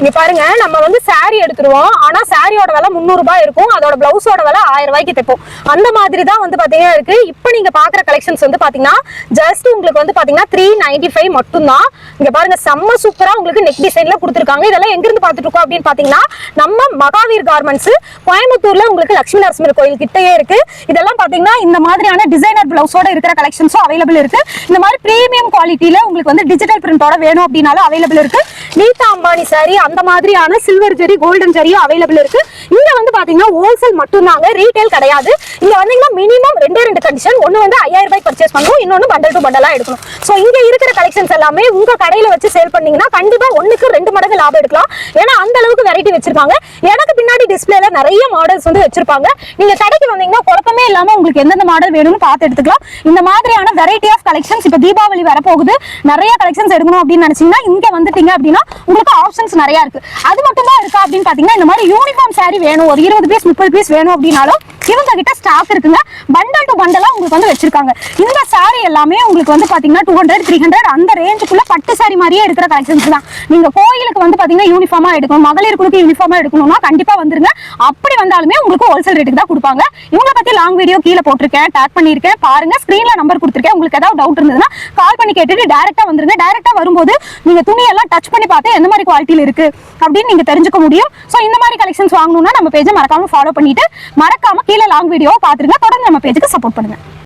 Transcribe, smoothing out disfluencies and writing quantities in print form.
இங்க பாருங்க, நம்ம வந்து சாரி எடுத்துருவோம். ஆனா சாரியோட விலை 300 ரூபாய் இருக்கும். அதோட பிளவுஸோட விலை 1000 ரூபாய்க்கு தைப்போம். அந்த மாதிரி தான் வந்து பாத்தீங்கன்னா இருக்கு. இப்போ நீங்க பாக்குற கலெக்ஷன்ஸ் வந்து பாத்தீங்கன்னா ஜஸ்ட் உங்களுக்கு வந்து பாத்தீங்கன்னா 395 மட்டும் தான். இங்க பாருங்க, செம்ம சூப்பரா உங்களுக்கு நெக் டிசைன்ல கொடுத்துருக்காங்க. இதெல்லாம் எங்க இருந்து பாத்துட்டு இருக்கோம் அப்படின்னு பாத்தீங்கன்னா நம்ம மகாவீர் கார்மெண்ட்ஸ் கோயம்புத்தூர்ல உங்களுக்கு லட்சுமி நரசிம்மர் கோயில் கிட்டயே இருக்கு. இதெல்லாம் பாத்தீங்கன்னா இந்த மாதிரியான டிசைனர் பிளவுஸோட இருக்கிற கலெக்ஷன்ஸும் அவைலபிள் இருக்கு. இந்த மாதிரி பிரீமியம் குவாலிட்டியில உங்களுக்கு வந்து டிஜிட்டல் பிரிண்டோட வேணும் அப்படின்னாலும் அவைலபிள் இருக்கு. நீதா அம்பானி சாரி அந்த மாதிரியான சில்வர் ஜெரி கோல்டன் ஜெரியும் அவைலபிள் இருக்கு. இங்க வந்து பாத்தீங்கன்னா ஹோல்சேல் மட்டும் தாங்க, ரீட்டைல் கிடையாது. இங்க வந்தீங்கன்னா மினிமம் 2 கண்டிஷன். ஒன்னு வந்து 5000 ரூபாய் பர்ச்சேஸ் பண்ணணும், இன்னொன்னு பண்டல் டு பண்டலா எடுக்கணும். சோ இங்க இருக்கிற கலெக்ஷன்ஸ் எல்லாமே உங்க கடையில வச்சு சேல் பண்ணீங்கன்னா கண்டிப்பா 1க்கு 2 மடங்கு லாபம் எடுக்கலாம். ஏன்னா அந்த அளவுக்கு வெரைட்டி வச்சிருக்காங்க. எனக்கு பின்னாடி டிஸ்பிளேல நிறைய மாடல்ஸ் வந்து வச்சிருப்பாங்க. நீங்க கடைக்கு வந்தீங்கன்னா குழப்பமே இல்லாம உங்களுக்கு எந்தெந்த மாடல் வேணும்னு பார்த்து எடுத்துக்கலாம். இந்த மாதிரியான வெரைட்டி ஆஃப் கலெக்ஷன்ஸ் இப்ப தீபாவளி வரப்போகுது. நிறைய கலெக்ஷன்ஸ் எடுக்கணும் அப்படின்னு நினைச்சீங்கன்னா இங்க வந்துட்டீங்க அப்படின்னா உங்களுக்கு ஆப்ஷன்ஸ் நிறைய இருக்கு. அது மட்டும் தான் இருக்கா அப்படின்னு பாத்தீங்கன்னா இந்த மாதிரி யூனிஃபார்ம் சாரி வேணும், ஒரு 20 பீஸ் 30 பீஸ் வேணும் அப்படின்னாலும் இவங்க கிட்ட ஸ்டாக் இருக்குங்க. பண்டல் டு பண்டலா உங்களுக்கு வந்து வச்சிருக்காங்க. இந்த சாரி எல்லாமே உங்களுக்கு வந்து பாத்தீங்கன்னா 200 300 அந்த ரேஞ்சுக்குள்ள பட்டு சாரி மாதிரியே இருக்கிற கலெக்ஷன்ஸ் தான். நீங்க கோயிலுக்கு வந்து பாத்தீங்கன்னா யூனிஃபார்மா எடுக்கணும், மகளிருக்கு யூனிஃபார்மா எடுக்கணும்னா கண்டிப்பா வந்துருங்க. அப்படி வந்தாலுமே உங்களுக்கு ஹோல்சேல் ரேட்டுக்கு தான் கொடுப்பாங்க. இவங்க பத்தி லாங் வீடியோ கீழே போட்டிருக்கேன், டாக் பண்ணிருக்கேன், பாருங்க. ஸ்கிரீன்ல நம்பர் கொடுத்துருக்கேன். உங்களுக்கு ஏதாவது டவுட் இருந்ததுன்னா கால் பண்ணி கேட்டுட்டு டைரக்டா வந்துருங்க. டைரக்டா வரும்போது நீங்க துணி எல்லாம் டச் பண்ணி பார்த்து எந்த மாதிரி குவாலிட்டியில இருக்கு அப்படின்னு நீங்க தெரிஞ்சுக்க முடியும். சோ இந்த மாதிரி கலெக்ஷன்ஸ் வாங்கணும்னா நம்ம பேஜை மறக்காம ஃபாலோ பண்ணிட்டு மறக்காம கீழே லாங் வீடியோ பாத்துருங்க. தொடர்ந்து நம்ம பேஜுக்கு சப்போர்ட் பண்ணுங்க.